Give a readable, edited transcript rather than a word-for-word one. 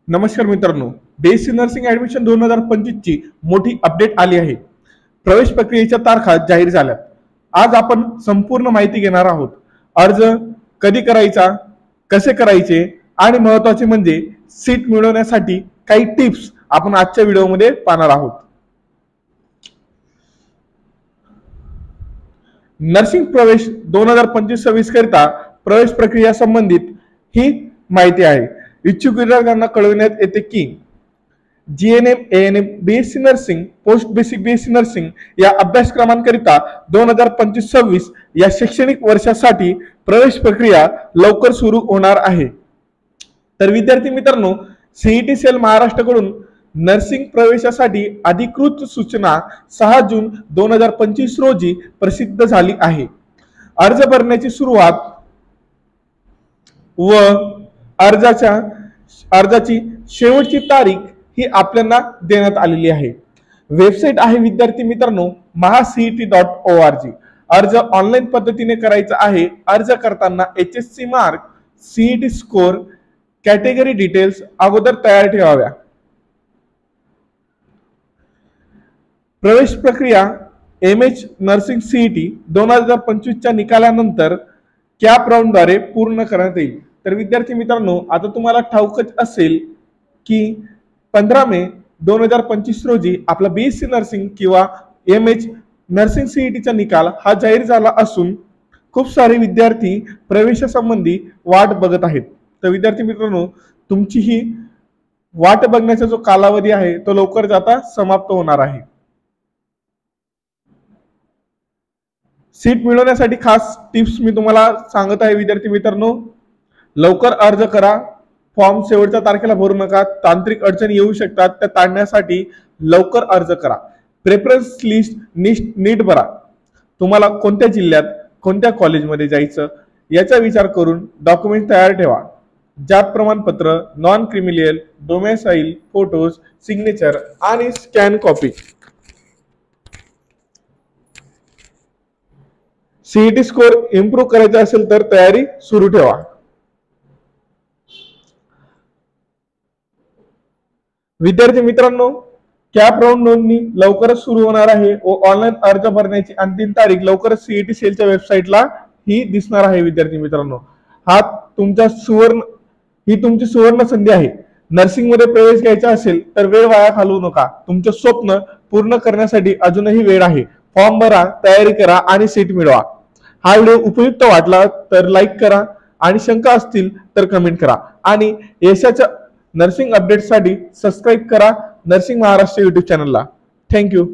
नमस्कार मित्रांनो, BSc nursing admission 2025 ची मोठी अपडेट आली आहे। प्रवेश प्रक्रियेच्या तारखा जाहीर झाल्या। आज आपण संपूर्ण माहिती घेणार आहोत। अर्ज कधी करायचा, कसे करायचे आणि महत्त्वाचे म्हणजे सीट मिळवण्यासाठी काही टिप्स आपण आजच्या व्हिडिओमध्ये पाहणार आहोत। नर्सिंग प्रवेश 2025-26 करिता प्रवेश प्रक्रिया संबंधित ही माहिती आहे। इच्छुक विद्यार्थ्यांना कळविण्यात येते की GNM, ANM, BSc nursing, post basic BSc nursing या अभ्यासक्रमांकरिता 2025-26 या शैक्षणिक वर्षासाठी प्रवेश प्रक्रिया लवकर सुरू होणार आहे। तर विद्यार्थी मित्रांनो, सीईटी सेल महाराष्ट्राकडून नर्सिंग प्रवेशासाठी अधिकृत सूचना 6 जून 2025 रोजी प्रसिद्ध झाली आहे। अर्ज भरण्याची सुरुवात व अर्जाची शेवटची तारीख ही आपल्याला देण्यात आलेली आहे। वेबसाईट आहे विद्यार्थी मित्रांनो mahaceet.org। अर्ज ऑनलाईन पद्धतीने करायचा आहे। अर्ज करताना HSC mark, CET score, category details अगोदर तयार ठेवाव्या। प्रवेश प्रक्रिया MH नर्सिंग सीईटी 2025 च्या निकालानंतर कॅप राउंड द्वारे पूर्ण करण्यात येईल। तर विद्यार्थी मित्रांनो, आता तुम्हाला ठाऊकच असेल की 15 मे 2025 रोजी आपला बीएससी नर्सिंग किंवा MH नर्सिंग सीईटीचा निकाल हा जाहीर झाला असून खूप सारे विद्यार्थी प्रवेशासंबंधी वाट बघत आहेत। तर विद्यार्थी मित्रांनो, तुमची ही वाट बघण्याचा जो कालावधी आहे तो लवकरच आता समाप्त होणार आहे। सीट मिळवण्यासाठी खास टिप्स मी तुम्हाला सांगत आहे विद्यार्थी मित्रांनो। लवकर अर्ज करा, फॉर्म शेवटच्या तारखेला भरू नका। तांत्रिक अडचणी येऊ शकतात, त्या टाळण्यासाठी लवकर अर्ज करा। प्रेफरन्स लिस्ट नीट भरा। तुम्हाला कोणत्या जिल्ह्यात, कोणत्या कॉलेजमध्ये जायचं याचा विचार करून डॉक्युमेंट तयार ठेवा। जात प्रमाणपत्र, non criminal, domicile, photos, signature आणि scan copy. CET score improve करायचा असेल तर तयारी सुरू ठेवा। विद्यार्थी मित्रांनो, कॅप राउंड नोंदणी लवकरच सुरू होणार आहे व ऑनलाईन अर्ज भरण्याची अंतिम तारीख लवकरच सीईटी सेलच्या वेबसाईटला ही दिसणार आहे। विद्यार्थी मित्रांनो, ही तुमची सुवर्ण संधी आहे। नर्सिंग मध्ये प्रवेश घ्यायचा असेल तर वेळ वाया घालवू नका। तुमचे स्वप्न पूर्ण करण्यासाठी अजूनही वेळ आहे। फॉर्म भरा, तयारी करा आणि सीट मिळवा। हा व्हिडिओ उपयुक्त वाटला तर लाईक करा आणि शंका असतील तर कमेंट करा आणि यशाच्या नर्सिंग अपडेट्ससाठी सबस्क्राइब करा नर्सिंग महाराष्ट्र YouTube चॅनलला। थँक्यू।